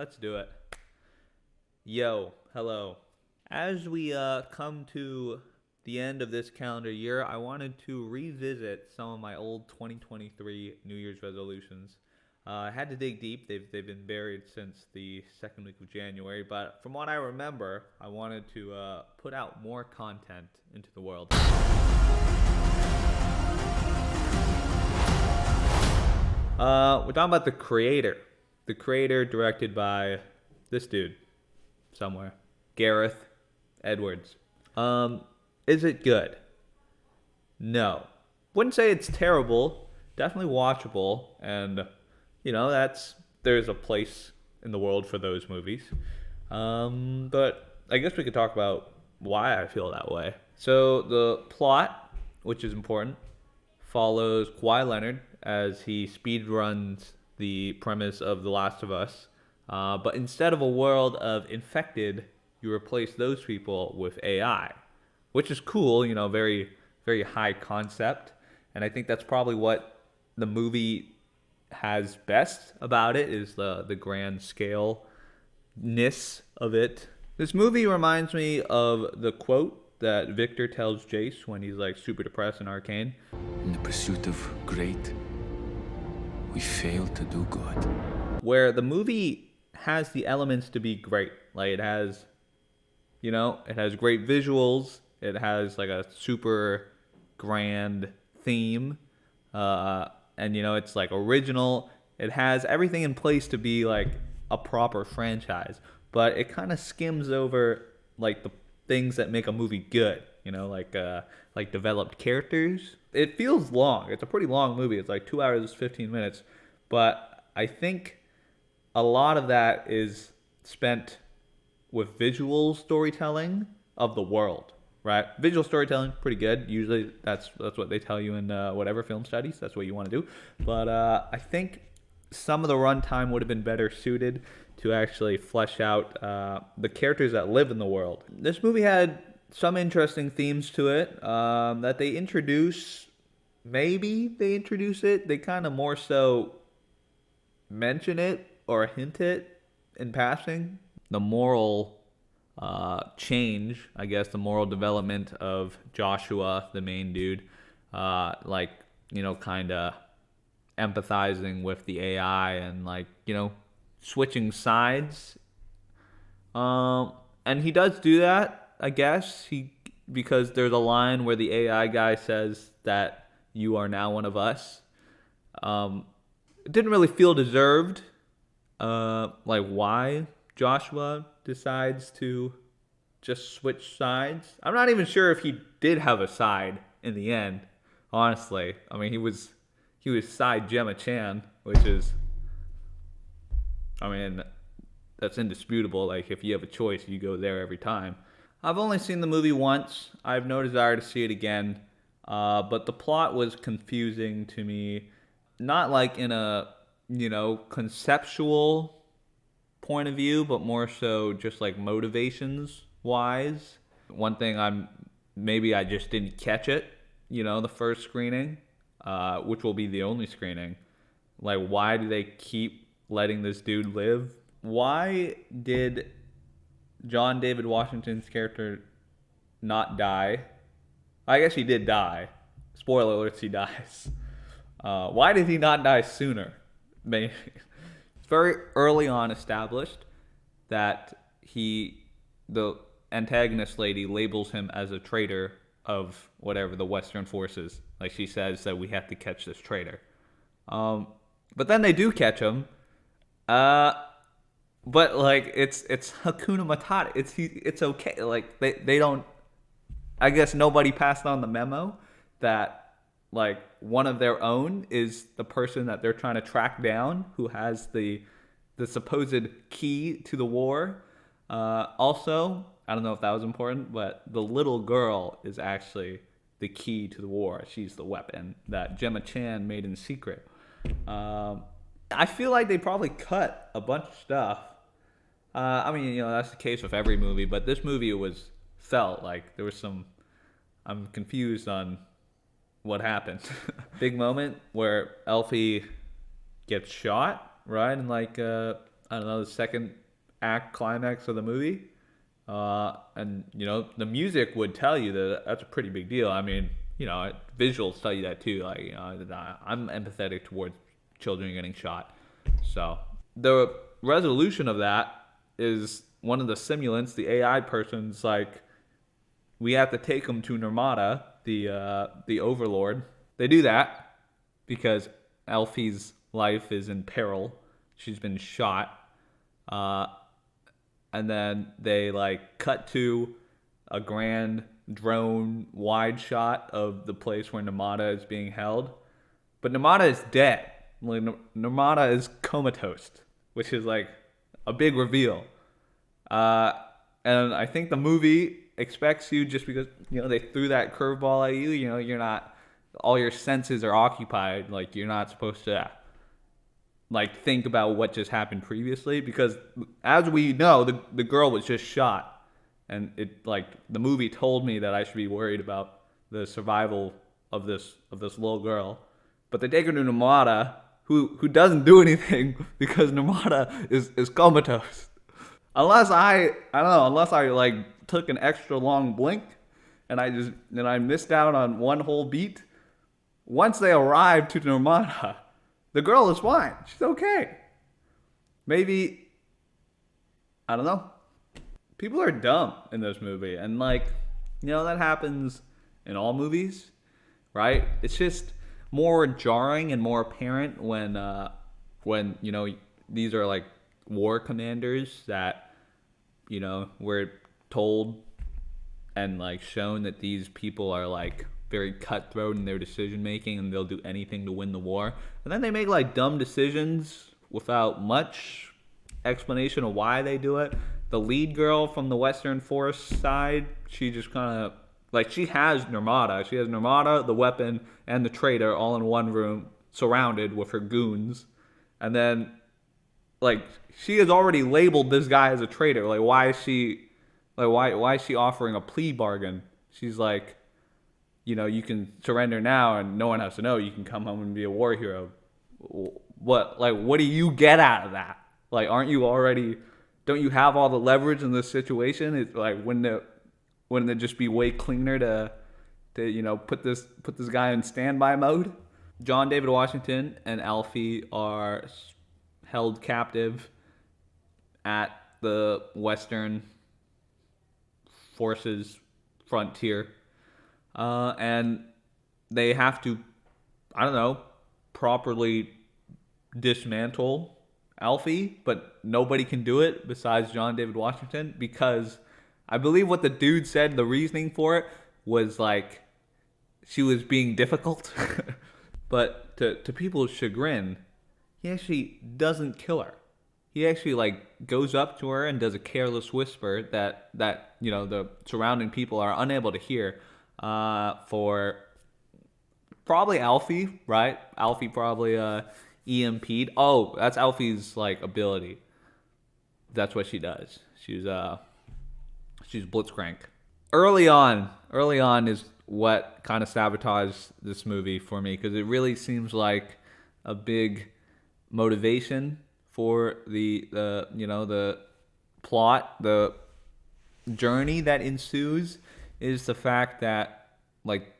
Let's do it. Yo, hello. As we come to the end of this calendar year, I wanted to revisit some of my old 2023 New Year's resolutions. I had to dig deep. They've been buried since the second week of January, but from what I remember, I wanted to put out more content into the world. We're talking about The Creator. The Creator, directed by this dude somewhere, Gareth Edwards. Is it good? No. Wouldn't say it's terrible. Definitely watchable, and there's a place in the world for those movies. But I guess we could talk about why I feel that way. So the plot, which is important, follows Kawhi Leonard as he speedruns the premise of The Last of Us. But instead of a world of infected, you replace those people with AI, which is cool, very, very high concept. And I think that's probably what the movie has best about it, is the grand scale-ness of it. This movie reminds me of the quote that Victor tells Jace when he's like super depressed in Arcane. In the pursuit of great, we fail to do good. Where the movie has the elements to be great. Like it has great visuals. It has like a super grand theme. And it's like original. It has everything in place to be like a proper franchise. But it kind of skims over like the things that make a movie good. Like developed characters. It feels long. It's a pretty long movie. It's like 2 hours, 15 minutes. But I think a lot of that is spent with visual storytelling of the world, right? Visual storytelling, pretty good. Usually that's what they tell you in whatever film studies. That's what you want to do. But I think some of the runtime would have been better suited to actually flesh out the characters that live in the world. This movie had some interesting themes to it that they introduce. Maybe they introduce it. They kind of more so mention it or hint it in passing. The moral change, I guess, the moral development of Joshua, the main dude, kind of empathizing with the AI and switching sides. And he does do that, I guess, because there's a line where the AI guy says that you are now one of us. It didn't really feel deserved, why Joshua decides to just switch sides. I'm not even sure if he did have a side in the end, honestly. I mean, he was side Gemma Chan, which is, that's indisputable. Like, if you have a choice, you go there every time. I've only seen the movie once. I have no desire to see it again. But the plot was confusing to me. Not like in a, conceptual point of view, but more so just like motivations wise. One thing I just didn't catch it, the first screening, which will be the only screening. Like, why do they keep letting this dude live? Why did John David Washington's character not die? I guess he did die. Spoiler alerts, he dies. Why did he not die sooner? Maybe. It's very early on established that the antagonist lady labels him as a traitor of whatever the Western forces. Like, she says that we have to catch this traitor. But then they do catch him. But it's Hakuna Matata. It's okay. Like they don't. I guess nobody passed on the memo that one of their own is the person that they're trying to track down, who has the supposed key to the war. Also, I don't know if that was important, but the little girl is actually the key to the war. She's the weapon that Gemma Chan made in secret. I feel like they probably cut a bunch of stuff. That's the case with every movie, but this movie felt like there was some. I'm confused on what happened. Big moment where Elfie gets shot, right? And I don't know, the second act climax of the movie. And the music would tell you that that's a pretty big deal. I mean, visuals tell you that too. Like, I'm empathetic towards children getting shot. So the resolution of that is one of the simulants, the AI person's like, we have to take him to Nirmata, the overlord. They do that because Alfie's life is in peril. She's been shot. Uh, and then they like cut to a grand drone wide shot of the place where Namada is being held. But Namada is dead. Like, Namada is comatose, which is like a big reveal. Uh, and I think the movie expects you, just because they threw that curveball at you. You're not, all your senses are occupied. Like, you're not supposed to like think about what just happened previously, because as we know, the girl was just shot, and it, like, the movie told me that I should be worried about the survival of this little girl. But they take her to Namada, who doesn't do anything because Namada is comatose. Unless I don't know, unless I like took an extra long blink and I missed out on one whole beat. Once they arrive to Nirmata, the girl is fine. She's okay. Maybe, I don't know. People are dumb in this movie, and like, that happens in all movies, right? It's just more jarring and more apparent when these are like war commanders that we're told and like shown that these people are like very cutthroat in their decision making, and they'll do anything to win the war. And then they make like dumb decisions without much explanation of why they do it. The lead girl from the Western Force side, she just kind of like, she has Nirmata. She has Nirmata, the weapon, and the traitor all in one room, surrounded with her goons. And then, like, she has already labeled this guy as a traitor. Like, why is she offering a plea bargain? She's like, you can surrender now and no one has to know. You can come home and be a war hero. What do you get out of that? Like, don't you have all the leverage in this situation? It's like, wouldn't it just be way cleaner to put this guy in standby mode? John David Washington and Alfie are held captive at the Western Forces frontier, and they have to, I don't know, properly dismantle Alfie, but nobody can do it besides John David Washington, because I believe what the dude said, the reasoning for it was like she was being difficult. But to people's chagrin, he actually doesn't kill her. He actually like goes up to her and does a careless whisper that the surrounding people are unable to hear, for probably Alfie, right? Alfie probably EMP'd. Oh, that's Alfie's like ability. That's what she does. She's Blitzcrank. Early on is what kind of sabotaged this movie for me, because it really seems like a big motivation for the plot, the journey that ensues, is the fact that like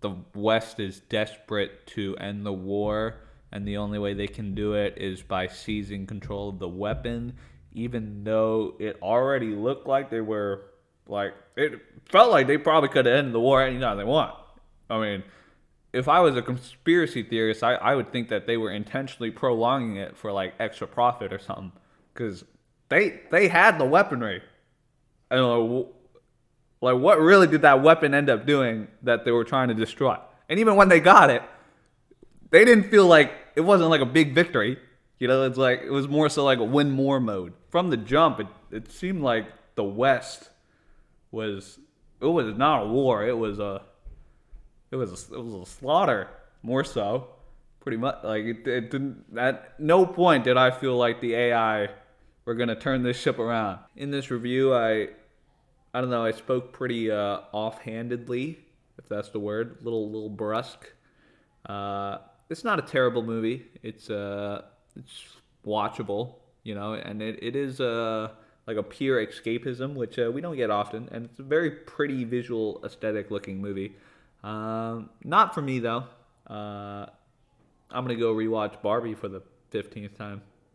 the West is desperate to end the war, and the only way they can do it is by seizing control of the weapon, even though it already looked like they were, like, it felt like they probably could have ended the war anytime they want. I mean, if I was a conspiracy theorist, I would think that they were intentionally prolonging it for like extra profit or something, because they had the weaponry. And like, what really did that weapon end up doing that they were trying to destroy? And even when they got it, they didn't feel like, it wasn't like a big victory. It's like, it was more so like a win more mode. From the jump, it seemed like the West was not a war. It was a slaughter, more so. Pretty much, like, it didn't, at no point did I feel like the AI were gonna turn this ship around. In this review, I don't know, I spoke pretty offhandedly, if that's the word, little brusque. It's not a terrible movie. It's watchable. and it is like a pure escapism, which we don't get often, and it's a very pretty visual, aesthetic looking movie. Not for me though. I'm gonna go rewatch Barbie for the 15th time.